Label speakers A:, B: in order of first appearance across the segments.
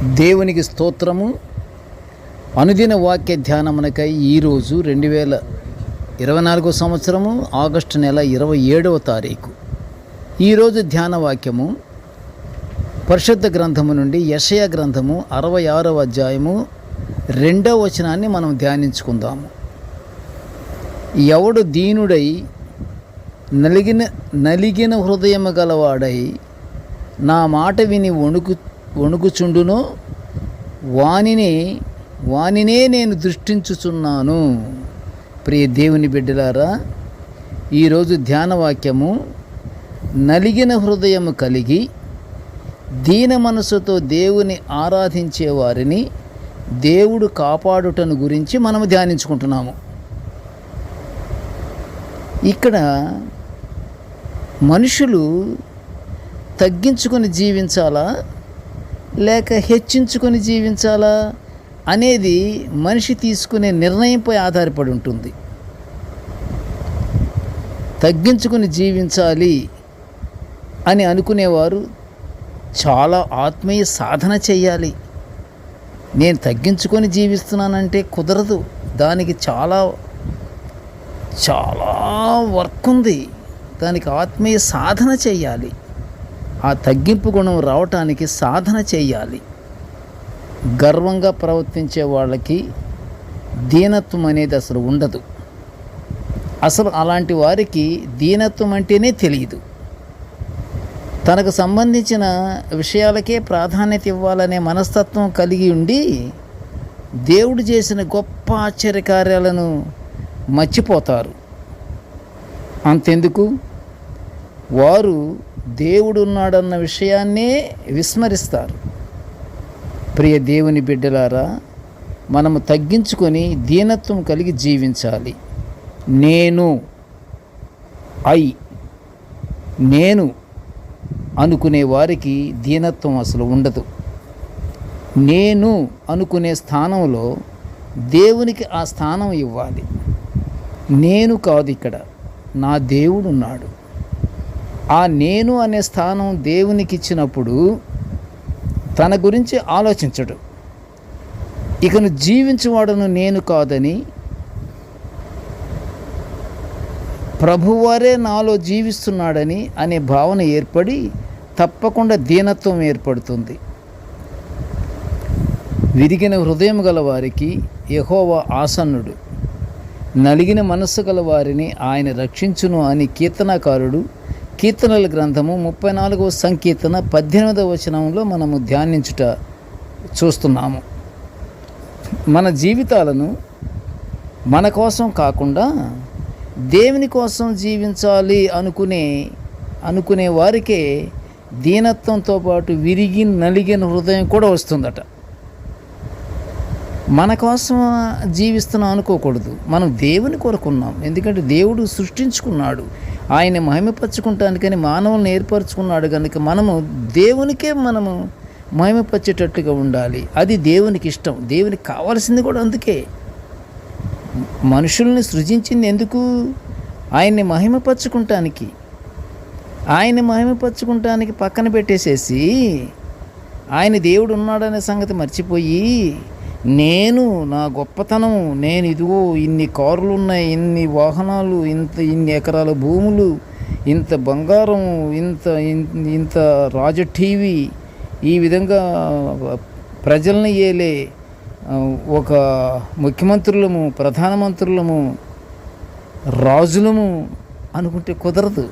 A: దేవునికి స్తోత్రము. అనుదిన వాక్య ధ్యానమునకై ఈరోజు 2024 సంవత్సరము ఆగస్టు నెల 27వ తారీఖు. ఈరోజు ధ్యాన వాక్యము పరిశుద్ధ గ్రంథము నుండి యెషయా గ్రంథము 66వ అధ్యాయము 2వ వచనాన్ని మనం ధ్యానించుకుందాము. ఎవడు దీనుడై నలిగిన హృదయము గలవాడై నా మాట విని వణుకుచుండునో వానినే నేను దృష్టించుచున్నాను. ప్రియ దేవుని బిడ్డలారా, ఈరోజు ధ్యానవాక్యము నలిగిన హృదయము కలిగి దీన మనసుతో దేవుని ఆరాధించే వారిని దేవుడు కాపాడుటను గురించి మనము ధ్యానించుకుంటున్నాము. ఇక్కడ మనుషులు తగ్గించుకొని జీవించాలా లేక హెచ్చించుకొని జీవించాలా అనేది మనిషి తీసుకునే నిర్ణయంపై ఆధారపడి ఉంటుంది. తగ్గించుకొని జీవించాలి అని అనుకునేవారు చాలా ఆత్మీయ సాధన చేయాలి. నేను తగ్గించుకొని జీవిస్తున్నానంటే కుదరదు. దానికి చాలా వర్క్ ఉంది. దానికి ఆత్మీయ సాధన చేయాలి. ఆ తగ్గింపు గుణం రావటానికి సాధన చేయాలి. గర్వంగా ప్రవర్తించే వాళ్ళకి దీనత్వం అనేది అసలు ఉండదు. అసలు అలాంటి వారికి దీనత్వం అంటేనే తెలియదు. తనకు సంబంధించిన విషయాలకే ప్రాధాన్యత ఇవ్వాలనే మనస్తత్వం కలిగి ఉండి దేవుడు చేసిన గొప్ప ఆశ్చర్యకార్యాలను మర్చిపోతారు. అంతెందుకు, వారు దేవుడు ఉన్నాడన్న విషయాన్నే విస్మరిస్తారు. ప్రియ దేవుని బిడ్డలారా, మనము తగ్గించుకొని దీనత్వం కలిగి జీవించాలి. నేను అనుకునే వారికి దీనత్వం అసలు ఉండదు. నేను అనుకునే స్థానంలో దేవునికి ఆ స్థానం ఇవ్వాలి. నేను కాదు, ఇక్కడ నా దేవుడు ఉన్నాడు. ఆ నేను అనే స్థానం దేవునికి ఇచ్చినప్పుడు తన గురించి ఆలోచించడు. ఇకను జీవించువాడను నేను కాదని, ప్రభువారే నాలో జీవిస్తున్నాడని అనే భావన ఏర్పడి తప్పకుండా దీనత్వం ఏర్పడుతుంది. విరిగిన హృదయం గల వారికి యెహోవా ఆసన్నుడు, నలిగిన మనస్సు గల వారిని ఆయన రక్షించును అని కీర్తనకారుడు కీర్తనల గ్రంథము 34వ సంకీర్తన 18వ వచనంలో మనము ధ్యానించుట చూస్తున్నాము. మన జీవితాలను మన కోసం కాకుండా దేవుని కోసం జీవించాలి అనుకునే వారికే దీనత్వంతో పాటు నలిగిన హృదయం కూడా వస్తుందట. మన కోసం జీవిస్తున్నాం అనుకోకూడదు. మనం దేవుని కొరకున్నాం. ఎందుకంటే దేవుడు సృష్టించుకున్నాడు. ఆయన మహిమపరచుకుంటానికని మానవులను ఏర్పరచుకున్నాడు కనుక మనము దేవునికే మహిమపరిచేటట్టుగా ఉండాలి. అది దేవునికి ఇష్టం. దేవునికి కావాల్సింది కూడా అందుకే. మనుషుల్ని సృజించింది ఎందుకు? ఆయన్ని మహిమపరచుకుంటానికి. ఆయన్ని మహిమపరచుకుంటానికి పక్కన పెట్టేసేసి ఆయన దేవుడు ఉన్నాడనే సంగతి మర్చిపోయి నా గొప్పతనం, నేను ఇదిగో ఇన్ని కార్లు ఉన్నాయి, ఇన్ని వాహనాలు, ఇన్ని ఎకరాల భూములు, ఇంత బంగారం, ఇంత రాజ టీవీ, ఈ విధంగా ప్రజల్ని ఏలే ఒక ముఖ్యమంత్రులము, ప్రధానమంత్రులము, రాజులము అనుకుంటే కుదరదు.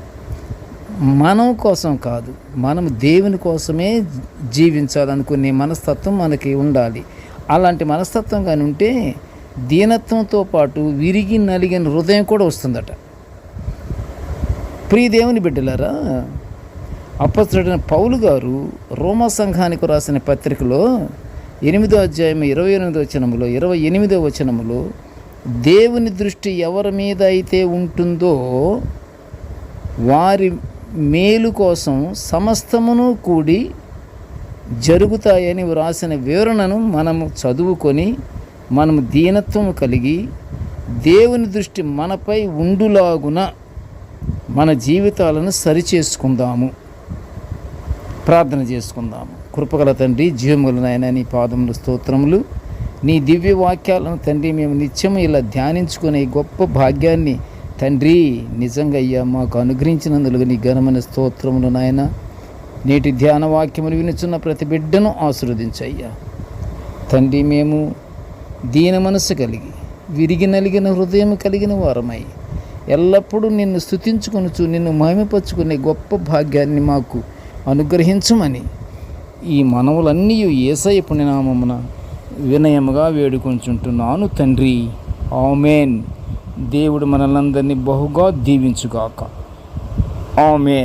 A: మనం కోసం కాదు, మనం దేవుని కోసమే జీవించాలనుకునే మనస్తత్వం మనకి ఉండాలి. అలాంటి మనస్తత్వం కానీ ఉంటే దీనత్వంతో పాటు నలిగిన హృదయం కూడా వస్తుందట. ప్రియ దేవుని బిడ్డలారా, అపొస్తలుడైన పౌలు గారు రోమా సంఘానికి రాసిన పత్రికలో 8వ అధ్యాయం 28వ వచనములో దేవుని దృష్టి ఎవరి మీద అయితే ఉంటుందో వారి మేలు కోసం సమస్తమును కూడి జరుగుతాయని వ్రాసిన వివరణను మనము చదువుకొని మనము దీనత్వం కలిగి దేవుని దృష్టి మనపై ఉండులాగున మన జీవితాలను సరిచేసుకుందాము. ప్రార్థన చేసుకుందాము. కృపగల తండ్రి, జీవముల నాయన నీ పాదములు స్తోత్రములు. నీ దివ్య వాక్యాలను తండ్రి మేము నిత్యం ఇలా ధ్యానించుకునే గొప్ప భాగ్యాన్ని తండ్రి నిజంగా అయ్యా మాకు అనుగ్రహించినందుకు నీ ఘనమైన స్తోత్రములు నాయన. నేటి ధ్యాన వాక్యములు వినుచున్న ప్రతి బిడ్డను ఆశీర్వదించయ్యా తండ్రి. మేము దీన మనసు కలిగి విరిగి నలిగిన హృదయం కలిగిన వారమై ఎల్లప్పుడూ నిన్ను స్తుతించుకొనుచు నిన్ను మహిమపరుచుకునే గొప్ప భాగ్యాన్ని మాకు అనుగ్రహించమని ఈ మనవులన్నీ యేసయ్య పుణ్యనామమున వినయముగా వేడుకొంచుంటున్నాను తండ్రి. ఆమేన్. దేవుడు మనలందరినీ బహుగా దీవించుగాక. ఆమేన్.